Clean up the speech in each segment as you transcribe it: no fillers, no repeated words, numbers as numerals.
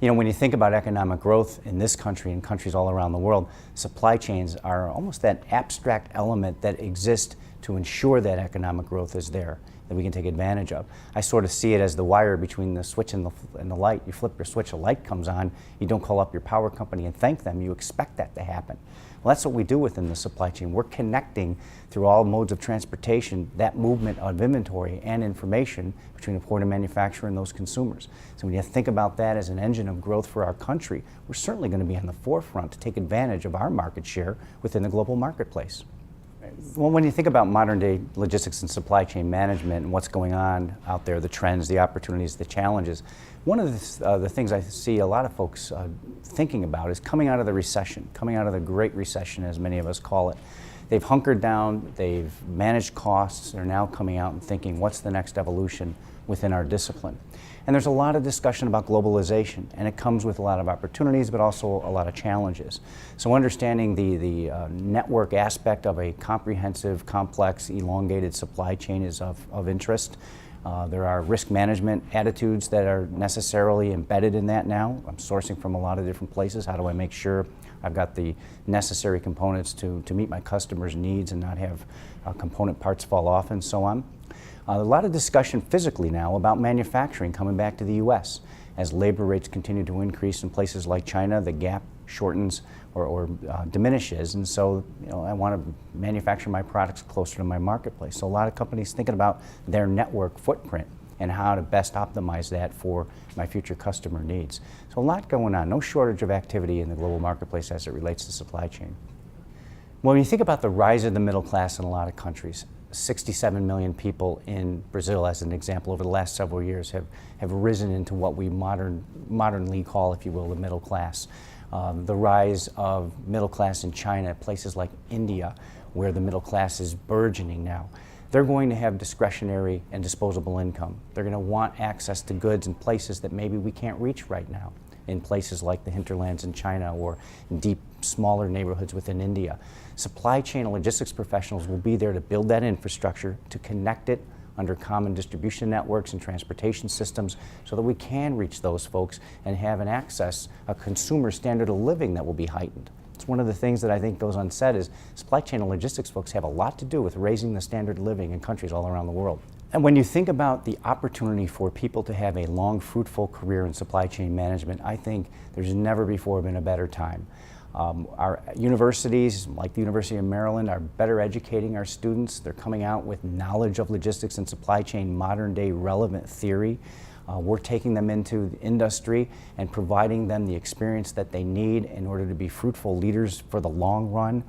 You know, when you think about economic growth in this country and countries all around the world, supply chains are almost that abstract element that exists to ensure that economic growth is there, that we can take advantage of. I sort of see it as the wire between the switch and the light. You flip your switch, a light comes on, you don't call up your power company and thank them, you expect that to happen. Well, that's what we do within the supply chain. We're connecting through all modes of transportation that movement of inventory and information between the port and manufacturer and those consumers. So when you think about that as an engine of growth for our country, we're certainly going to be on the forefront to take advantage of our market share within the global marketplace. Well, when you think about modern day logistics and supply chain management and what's going on out there, the trends, the opportunities, the challenges, one of the things I see a lot of folks thinking about is coming out of the recession, coming out of the Great Recession, as many of us call it. They've hunkered down, they've managed costs, they're now coming out and thinking, what's the next evolution within our discipline? And there's a lot of discussion about globalization, and it comes with a lot of opportunities, but also a lot of challenges. So understanding the network aspect of a comprehensive, complex, elongated supply chain is of interest. There are risk management attitudes that are necessarily embedded in that now. I'm sourcing from a lot of different places. How do I make sure I've got the necessary components to meet my customers' needs and not have component parts fall off and so on? A lot of discussion physically now about manufacturing coming back to the U.S. As labor rates continue to increase in places like China, the gap shortens or diminishes, and so I want to manufacture my products closer to my marketplace. So a lot of companies thinking about their network footprint and how to best optimize that for my future customer needs. So a lot going on, no shortage of activity in the global marketplace as it relates to supply chain. Well, when you think about the rise of the middle class in a lot of countries, 67 million people in Brazil, as an example, over the last several years have risen into what we modernly call, if you will, the middle class. The rise of middle class in China, places like India, where the middle class is burgeoning now. They're going to have discretionary and disposable income. They're going to want access to goods in places that maybe we can't reach right now, in places like the hinterlands in China or deep, smaller neighborhoods within India. Supply chain and logistics professionals will be there to build that infrastructure, to connect it under common distribution networks and transportation systems so that we can reach those folks and have an access, a consumer standard of living that will be heightened. It's one of the things that I think goes unsaid is supply chain and logistics folks have a lot to do with raising the standard of living in countries all around the world. And when you think about the opportunity for people to have a long, fruitful career in supply chain management, I think there's never before been a better time. Our universities, like the University of Maryland, are better educating our students. They're coming out with knowledge of logistics and supply chain, modern day relevant theory. We're taking them into the industry and providing them the experience that they need in order to be fruitful leaders for the long run.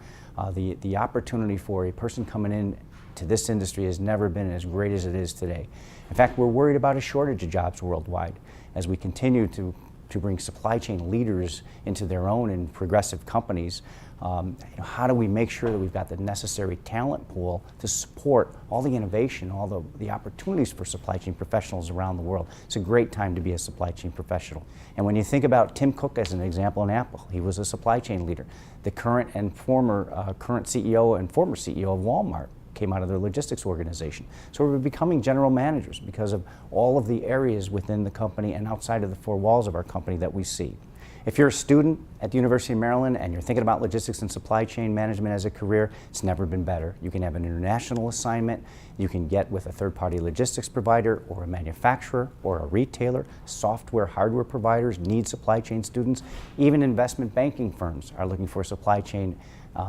The opportunity for a person coming in to this industry has never been as great as it is today. In fact, we're worried about a shortage of jobs worldwide as we continue to bring supply chain leaders into their own in progressive companies. How do we make sure that we've got the necessary talent pool to support all the innovation, all the opportunities for supply chain professionals around the world? It's a great time to be a supply chain professional. And when you think about Tim Cook as an example in Apple, he was a supply chain leader. The current CEO and former CEO of Walmart came out of their logistics organization. So we're becoming general managers because of all of the areas within the company and outside of the four walls of our company that we see. If you're a student at the University of Maryland and you're thinking about logistics and supply chain management as a career, it's never been better. You can have an international assignment, you can get with a third-party logistics provider or a manufacturer or a retailer. Software, hardware providers need supply chain students. Even investment banking firms are looking for supply chain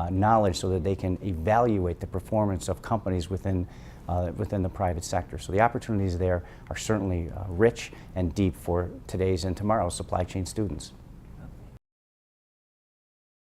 knowledge so that they can evaluate the performance of companies within the private sector. So the opportunities there are certainly rich and deep for today's and tomorrow's supply chain students.